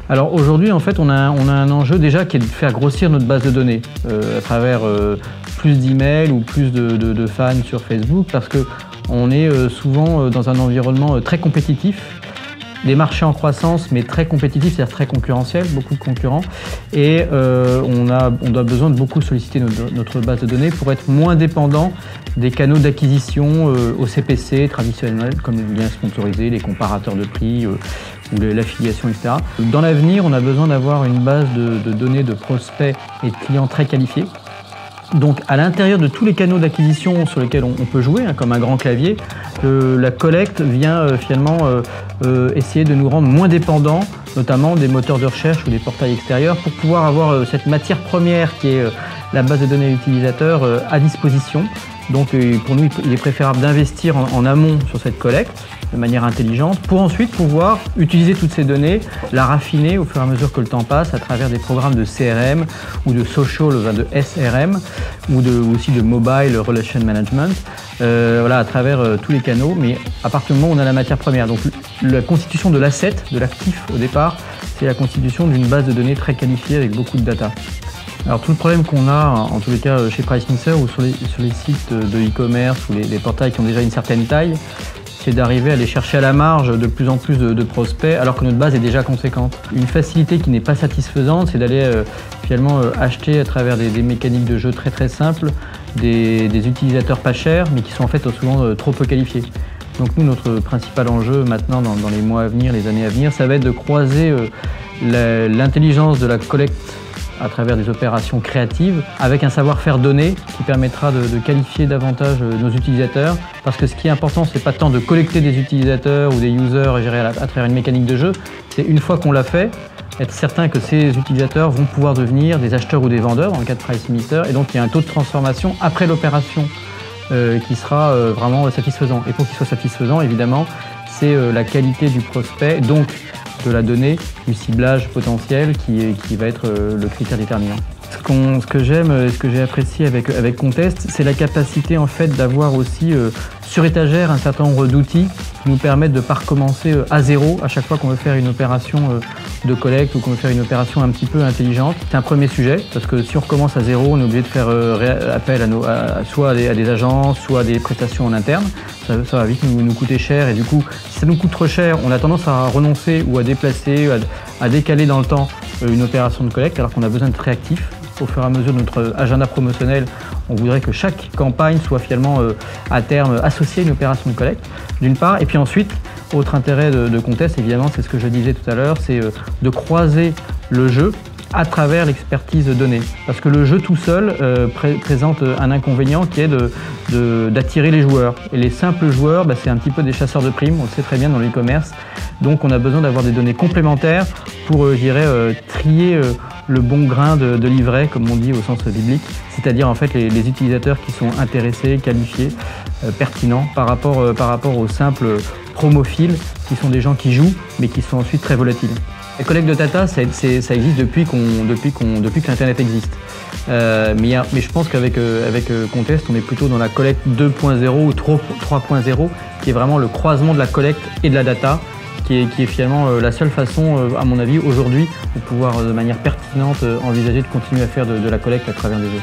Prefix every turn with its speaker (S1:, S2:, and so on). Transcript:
S1: Alors aujourd'hui, en fait, on a un enjeu déjà qui est de faire grossir notre base de données à travers plus d'emails ou plus de fans sur Facebook, parce qu'on est souvent dans un environnement très compétitif. Des marchés en croissance, mais très compétitifs, c'est-à-dire très concurrentiels, beaucoup de concurrents. Et on a besoin de beaucoup solliciter notre base de données pour être moins dépendant des canaux d'acquisition au CPC traditionnels, comme les liens sponsorisés, les comparateurs de prix ou l'affiliation, etc. Dans l'avenir, on a besoin d'avoir une base de données de prospects et de clients très qualifiés. Donc à l'intérieur de tous les canaux d'acquisition sur lesquels on peut jouer, comme un grand clavier, la collecte vient finalement essayer de nous rendre moins dépendants, notamment des moteurs de recherche ou des portails extérieurs, pour pouvoir avoir cette matière première qui est la base de données utilisateurs à disposition. Donc pour nous, il est préférable d'investir en amont sur cette collecte de manière intelligente pour ensuite pouvoir utiliser toutes ces données, la raffiner au fur et à mesure que le temps passe à travers des programmes de CRM ou de social, de SRM ou aussi de mobile relation management, voilà, à travers tous les canaux, mais à partir du moment où on a la matière première. Donc la constitution de l'asset, de l'actif au départ, c'est la constitution d'une base de données très qualifiée avec beaucoup de data. Alors tout le problème qu'on a, en tous les cas chez PriceMixer ou sur les sites de e-commerce ou les portails qui ont déjà une certaine taille, c'est d'arriver à aller chercher à la marge de plus en plus de prospects alors que notre base est déjà conséquente. Une facilité qui n'est pas satisfaisante, c'est d'aller finalement acheter à travers des mécaniques de jeu très simples des utilisateurs pas chers mais qui sont en fait souvent trop peu qualifiés. Donc nous, notre principal enjeu maintenant dans les mois à venir, les années à venir, ça va être de croiser l'intelligence de la collecte à travers des opérations créatives, avec un savoir-faire donné qui permettra de qualifier davantage nos utilisateurs. Parce que ce qui est important, c'est pas tant de collecter des utilisateurs ou des users et gérer à travers une mécanique de jeu, c'est une fois qu'on l'a fait, être certain que ces utilisateurs vont pouvoir devenir des acheteurs ou des vendeurs, dans le cas de PriceMixer, et donc il y a un taux de transformation après l'opération qui sera vraiment satisfaisant. Et pour qu'il soit satisfaisant, évidemment, c'est la qualité du prospect, donc de la donnée, du ciblage potentiel qui va être le critère déterminant. Ce que j'aime et ce que j'ai apprécié avec Contest, c'est la capacité en fait d'avoir aussi sur étagère un certain nombre d'outils qui nous permettent de ne pas recommencer à zéro à chaque fois qu'on veut faire une opération de collecte ou qu'on veut faire une opération un petit peu intelligente. C'est un premier sujet, parce que si on recommence à zéro, on est obligé de faire appel soit à des agences, soit à des prestations en interne. Ça va vite nous coûter cher, et du coup, si ça nous coûte trop cher, on a tendance à renoncer ou à déplacer, à décaler dans le temps une opération de collecte, alors qu'on a besoin d'être réactif. Au fur et à mesure de notre agenda promotionnel, on voudrait que chaque campagne soit finalement à terme associée à une opération de collecte, d'une part. Et puis ensuite, autre intérêt de Contest, évidemment, c'est ce que je disais tout à l'heure, c'est de croiser le jeu à travers l'expertise donnée. Parce que le jeu tout seul présente un inconvénient qui est d'attirer les joueurs. Et les simples joueurs, c'est un petit peu des chasseurs de primes, on le sait très bien dans le e-commerce. Donc on a besoin d'avoir des données complémentaires pour, je dirais, trier le bon grain de livret, comme on dit au sens biblique, c'est-à-dire en fait les utilisateurs qui sont intéressés, qualifiés, pertinents par rapport aux simples promophiles, qui sont des gens qui jouent, mais qui sont ensuite très volatiles. La collecte de data, ça existe depuis que l'Internet existe. Mais je pense qu'avec Contest, on est plutôt dans la collecte 2.0 ou 3.0, qui est vraiment le croisement de la collecte et de la data, qui est finalement la seule façon, à mon avis, aujourd'hui, de pouvoir de manière pertinente envisager de continuer à faire de la collecte à travers des jeux.